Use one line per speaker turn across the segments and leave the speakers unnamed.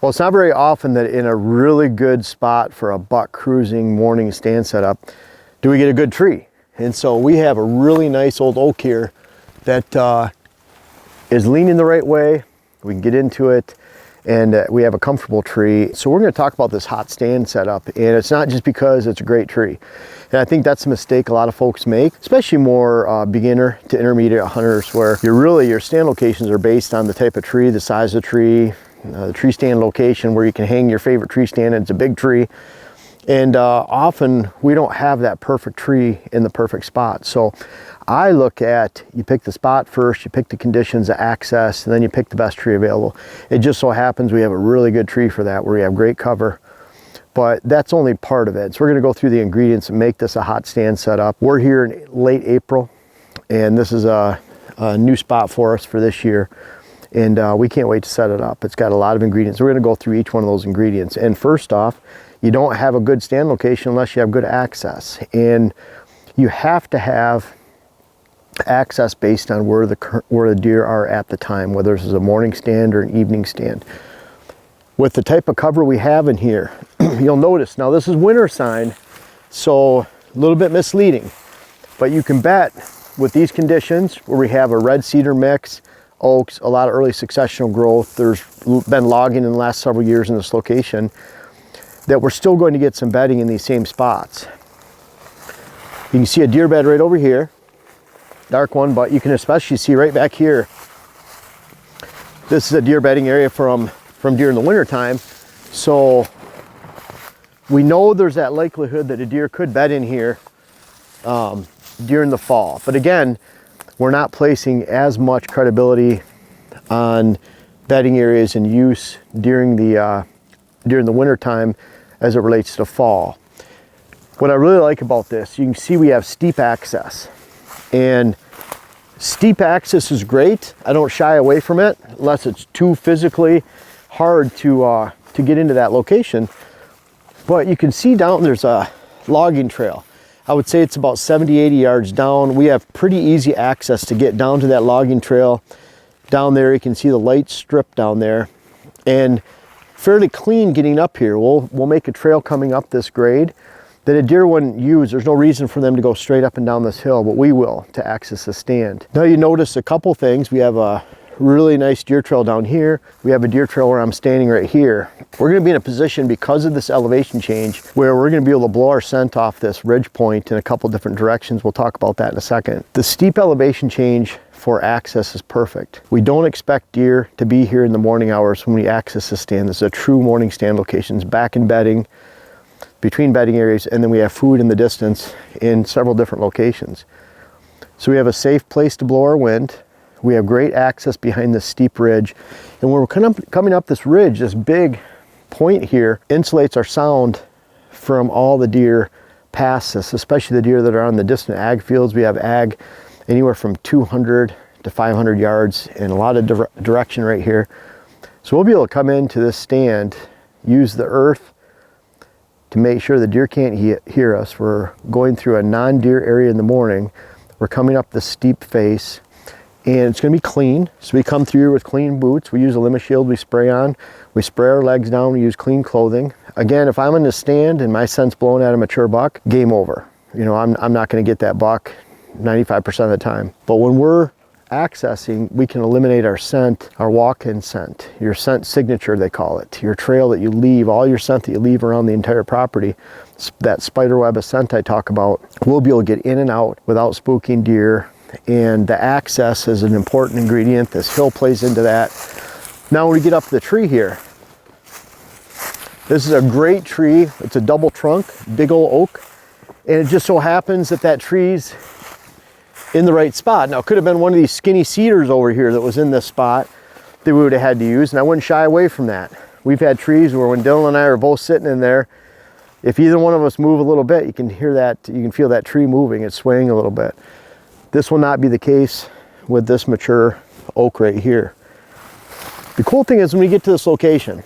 Well, it's not very often that in a really good spot for a buck cruising morning stand setup do we get a good tree. And so we have a really nice old oak here that is leaning the right way. We can get into it, and we have a comfortable tree. So we're going to talk about this hot stand setup, and it's not just because it's a great tree. And I think that's a mistake a lot of folks make, especially more beginner to intermediate hunters, where your stand locations are based on the type of tree, the size of the tree, the tree stand location where you can hang your favorite tree stand, and it's a big tree. And often we don't have that perfect tree in the perfect spot. So I look at, you pick the spot first, you pick the conditions, the access, and then you pick the best tree available. It just so happens we have a really good tree for that, where we have great cover, but that's only part of it. So we're gonna go through the ingredients and make this a hot stand setup. We're here in late April, and this is a new spot for us for this year. And we can't wait to set it up. It's got a lot of ingredients. We're gonna go through each one of those ingredients. And first off, you don't have a good stand location unless you have good access. And you have to have access based on where the deer are at the time, whether this is a morning stand or an evening stand. With the type of cover we have in here, you'll notice, now this is winter sign, so a little bit misleading, but you can bet with these conditions where we have a red cedar mix, oaks, a lot of early successional growth, there's been logging in the last several years in this location, that we're still going to get some bedding in these same spots. You can see a deer bed right over here, dark one, but you can especially see right back here. This is a deer bedding area from deer in the winter time. So we know there's that likelihood that a deer could bed in here during the fall. But again, we're not placing as much credibility on bedding areas in use during the winter time as it relates to fall. What I really like about this, you can see we have steep access, and steep access is great. I don't shy away from it unless it's too physically hard to get into that location. But you can see down there's a logging trail. I would say it's about 70, 80 yards down. We have pretty easy access to get down to that logging trail. Down there you can see the light strip down there, and fairly clean getting up here. We'll make a trail coming up this grade that a deer wouldn't use. There's no reason for them to go straight up and down this hill, but we will to access the stand. Now you notice a couple things. We have a really nice deer trail down here. We have a deer trail where I'm standing right here. We're gonna be in a position because of this elevation change where we're gonna be able to blow our scent off this ridge point in a couple different directions. We'll talk about that in a second. The steep elevation change for access is perfect. We don't expect deer to be here in the morning hours when we access the stand. This is a true morning stand location. It's back in bedding, between bedding areas, and then we have food in the distance in several different locations. So we have a safe place to blow our wind. We have great access behind this steep ridge. And when we're coming up this ridge, this big point here insulates our sound from all the deer past us, especially the deer that are on the distant ag fields. We have ag anywhere from 200 to 500 yards in a lot of direction right here. So we'll be able to come into this stand, use the earth to make sure the deer can't hear us. We're going through a non-deer area in the morning. We're coming up the steep face, and it's gonna be clean. So we come through here with clean boots. We use a limit shield we spray on. We spray our legs down, we use clean clothing. Again, if I'm in the stand and my scent's blowing at a mature buck, game over. You know, I'm not gonna get that buck 95% of the time. But when we're accessing, we can eliminate our scent, our walk-in scent, your scent signature they call it, your trail that you leave, all your scent that you leave around the entire property, that spider web of scent I talk about. We'll be able to get in and out without spooking deer, and the access is an important ingredient. This hill plays into that. Now when we get up the tree here, this is a great tree. It's a double trunk, big old oak, and it just so happens that that tree's in the right spot. Now it could have been one of these skinny cedars over here that was in this spot that we would have had to use, and I wouldn't shy away from that. We've had trees where when Dylan and I are both sitting in there, if either one of us move a little bit, you can hear that, you can feel that tree moving, it's swaying a little bit. This will not be the case with this mature oak right here. The cool thing is when we get to this location,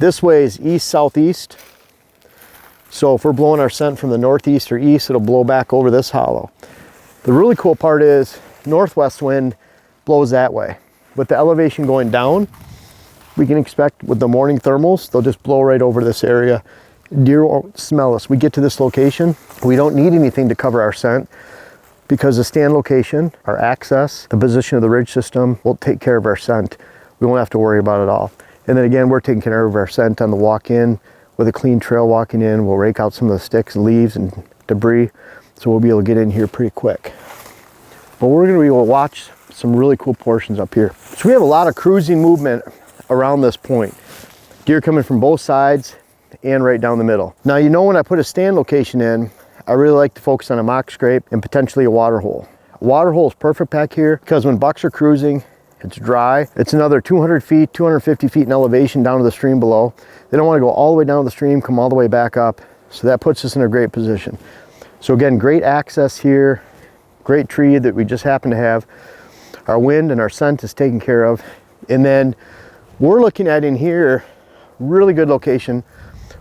this way is east, southeast. So if we're blowing our scent from the northeast or east, it'll blow back over this hollow. The really cool part is northwest wind blows that way. With the elevation going down, we can expect with the morning thermals, they'll just blow right over this area. Deer won't smell us. We get to this location, we don't need anything to cover our scent because the stand location, our access, the position of the ridge system will take care of our scent. We won't have to worry about it all. And then again, we're taking care of our scent on the walk in with a clean trail walking in. We'll rake out some of the sticks and leaves and debris, so we'll be able to get in here pretty quick. But we're going to be able to watch some really cool portions up here. So we have a lot of cruising movement around this point. Deer coming from both sides and right down the middle. Now, you know, when I put a stand location in, I really like to focus on a mock scrape and potentially a water hole. A water hole is perfect back here because when bucks are cruising, it's dry. It's another 200 feet, 250 feet in elevation down to the stream below. They don't want to go all the way down to the stream, come all the way back up. So that puts us in a great position. So again, great access here, great tree that we just happen to have. Our wind and our scent is taken care of. And then we're looking at in here, really good location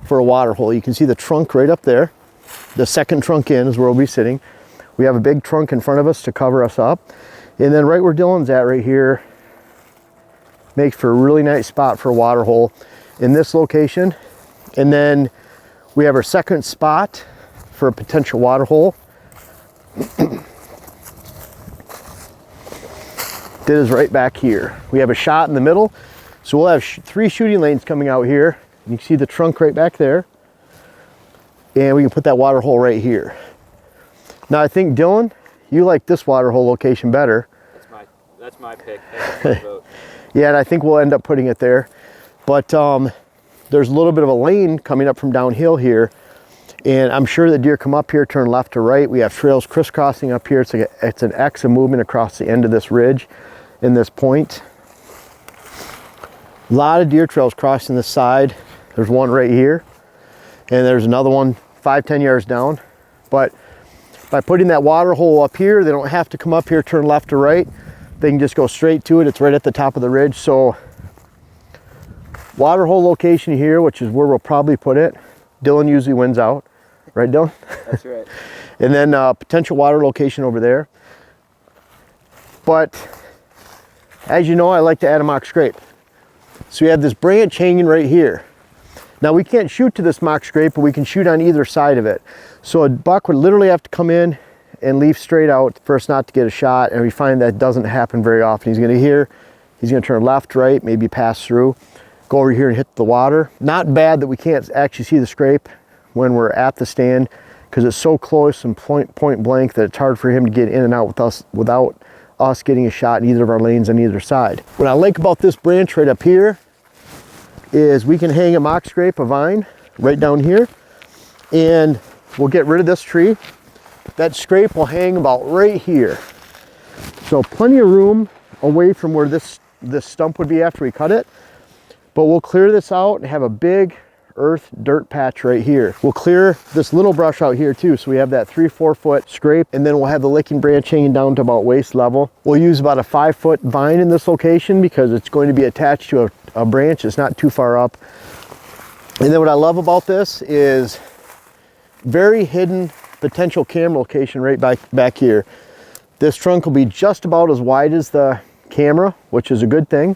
for a water hole. You can see the trunk right up there. The second trunk in is where we'll be sitting. We have a big trunk in front of us to cover us up. And then right where Dylan's at right here makes for a really nice spot for a water hole in this location. And then we have our second spot for a potential water hole. That is right back here. We have a shot in the middle. So we'll have 3 shooting lanes coming out here. You can see the trunk right back there. And we can put that water hole right here. Now I think, Dylan, you like this water hole location better.
That's my pick. That's my vote.
Yeah, and I think we'll end up putting it there. But there's a little bit of a lane coming up from downhill here. And I'm sure the deer come up here, turn left to right. We have trails crisscrossing up here. It's an X of movement across the end of this ridge in this point. A lot of deer trails crossing this side. There's one right here. And there's another one 5-10 yards down. But by putting that water hole up here, they don't have to come up here, turn left or right. They can just go straight to it. It's right at the top of the ridge. So water hole location here, which is where we'll probably put it. Dylan usually wins out. Right, Dylan?
That's right.
And then potential water location over there. But as you know, I like to add a mock scrape. So we have this branch hanging right here. Now we can't shoot to this mock scrape, but we can shoot on either side of it. So a buck would literally have to come in and leave straight out for us not to get a shot, and we find that doesn't happen very often. He's gonna turn left, right, maybe pass through, go over here and hit the water. Not bad that we can't actually see the scrape when we're at the stand because it's so close and point blank that it's hard for him to get in and out with us without us getting a shot in either of our lanes on either side. What I like about this branch right up here is we can hang a mock scrape, a vine, right down here, and we'll get rid of this tree. That scrape will hang about right here. So plenty of room away from where this stump would be after we cut it. But we'll clear this out and have a big earth dirt patch right here. We'll clear this little brush out here too. So we have that 3-4 foot scrape, and then we'll have the licking branch hanging down to about waist level. We'll use about a 5-foot vine in this location because it's going to be attached to a branch. It's not too far up. And then what I love about this is very hidden potential camera location right back here. This trunk will be just about as wide as the camera, which is a good thing,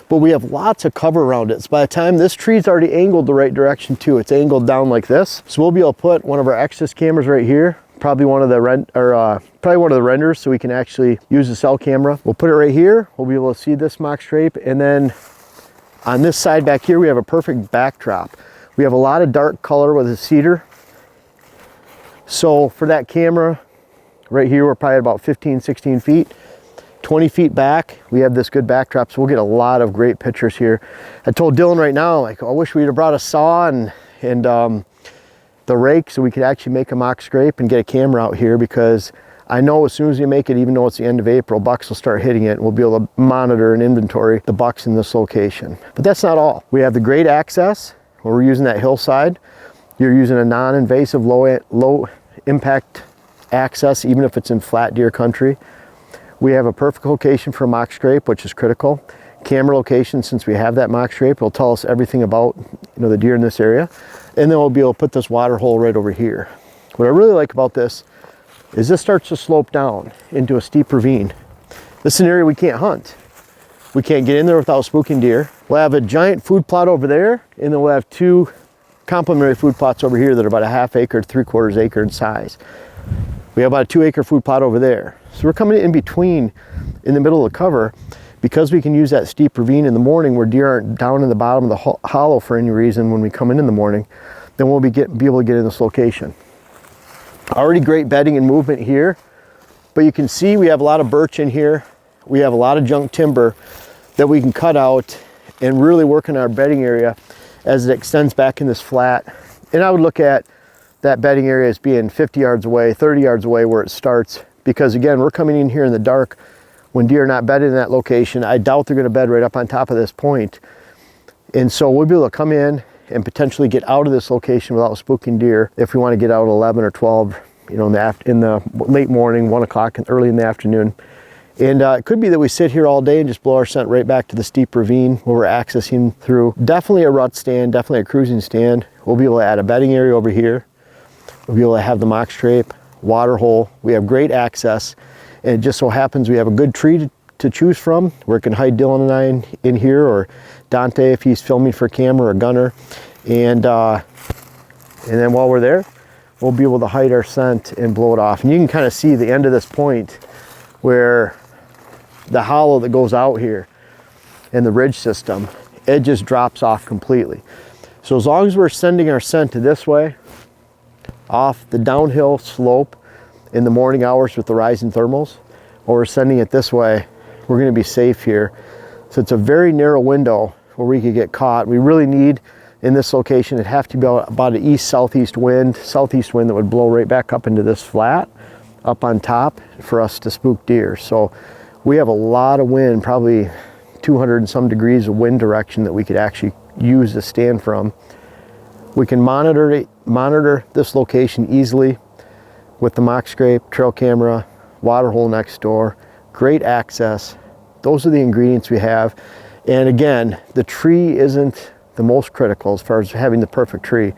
but we have lots of cover around it. So by the time this tree's already angled the right direction too, it's angled down like this. So we'll be able to put one of our X's cameras right here, probably one of the renders, so we can actually use the cell camera. We'll put it right here. We'll be able to see this mock scrape, and then on this side back here, we have a perfect backdrop. We have a lot of dark color with a cedar. So for that camera right here, we're probably about 15-16 feet. 20 feet back, we have this good backdrop, so we'll get a lot of great pictures here. I told Dylan right now, like, I wish we'd have brought a saw and the rake so we could actually make a mock scrape and get a camera out here, because I know as soon as you make it, even though it's the end of April, bucks will start hitting it, and we'll be able to monitor and inventory the bucks in this location. But that's not all. We have the great access where we're using that hillside. You're using a non-invasive, low impact access, even if it's in flat deer country. We have a perfect location for a mock scrape, which is critical. Camera location, since we have that mock scrape, will tell us everything about the deer in this area. And then we'll be able to put this water hole right over here. What I really like about this is this starts to slope down into a steep ravine. This is an area we can't hunt. We can't get in there without spooking deer. We'll have a giant food plot over there, and then we'll have 2 complementary food plots over here that are about a ½ acre, 3/4 acre in size. We have about a 2 acre food plot over there. So we're coming in between, in the middle of the cover, because we can use that steep ravine in the morning where deer aren't down in the bottom of the hollow for any reason when we come in the morning, then we'll be able to get in this location. Already great bedding and movement here, but you can see we have a lot of birch in here. We have a lot of junk timber that we can cut out and really work in our bedding area as it extends back in this flat. And I would look at that bedding area as being 50 yards away, 30 yards away where it starts, because again, we're coming in here in the dark when deer are not bedded in that location. I doubt they're going to bed right up on top of this point. And so we'll be able to come in and potentially get out of this location without spooking deer if we want to get out at 11 or 12, you know, in the late morning, 1 o'clock, and early in the afternoon. And it could be that we sit here all day and just blow our scent right back to the steep ravine where we're accessing through. Definitely a rut stand, definitely a cruising stand. We'll be able to add a bedding area over here. We'll be able to have the mock scrape, water hole. We have great access. And it just so happens we have a good tree to choose from where it can hide Dylan and I in here, or Dante if he's filming for camera or gunner. And then while we're there, we'll be able to hide our scent and blow it off. And you can kind of see the end of this point where the hollow that goes out here in the ridge system, it just drops off completely. So as long as we're sending our scent this way, off the downhill slope in the morning hours with the rising thermals, or we're sending it this way, we're going to be safe here. So it's a very narrow window where we could get caught. We really need, in this location, it'd have to be about an southeast wind that would blow right back up into this flat up on top for us to spook deer. So we have a lot of wind, probably 200 and some degrees of wind direction that we could actually use to stand from. We can monitor this location easily with the mock scrape, trail camera, water hole next door, great access. Those are the ingredients we have. And again, the tree isn't the most critical as far as having the perfect tree,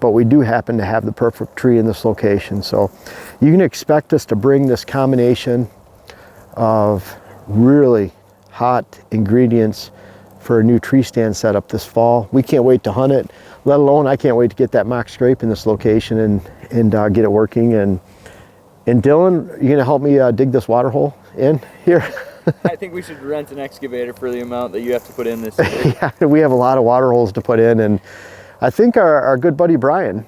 but we do happen to have the perfect tree in this location. So you can expect us to bring this combination of really hot ingredients for a new tree stand setup this fall. We can't wait to hunt it, let alone I can't wait to get that mock scrape in this location and get it working. And Dylan, you gonna help me dig this water hole in here?
I think we should rent an excavator for the amount that you have to put in this year.
Yeah, we have a lot of water holes to put in, and I think our good buddy Brian,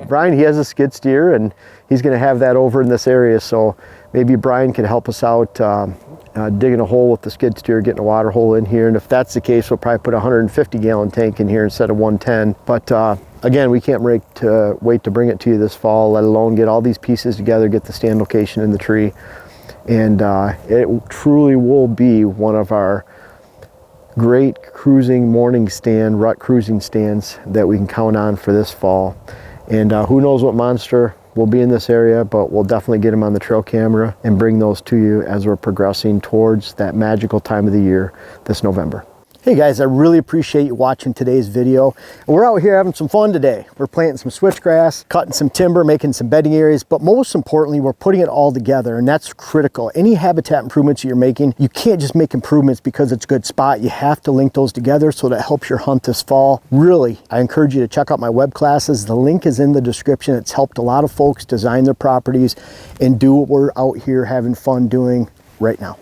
Brian, he has a skid steer and he's gonna have that over in this area, so maybe Brian can help us out digging a hole with the skid steer, getting a water hole in here. And if that's the case, we'll probably put a 150-gallon tank in here instead of 110. But again, we can't wait to bring it to you this fall, let alone get all these pieces together, get the stand location in the tree. And it truly will be one of our great cruising morning stand, rut cruising stands that we can count on for this fall. And who knows what monster will be in this area, but we'll definitely get them on the trail camera and bring those to you as we're progressing towards that magical time of the year this November. Hey guys, I really appreciate you watching today's video. And we're out here having some fun today. We're planting some switchgrass, cutting some timber, making some bedding areas, but most importantly, we're putting it all together, and that's critical. Any habitat improvements that you're making, you can't just make improvements because it's a good spot. You have to link those together so that helps your hunt this fall. Really, I encourage you to check out my web classes. The link is in the description. It's helped a lot of folks design their properties and do what we're out here having fun doing right now.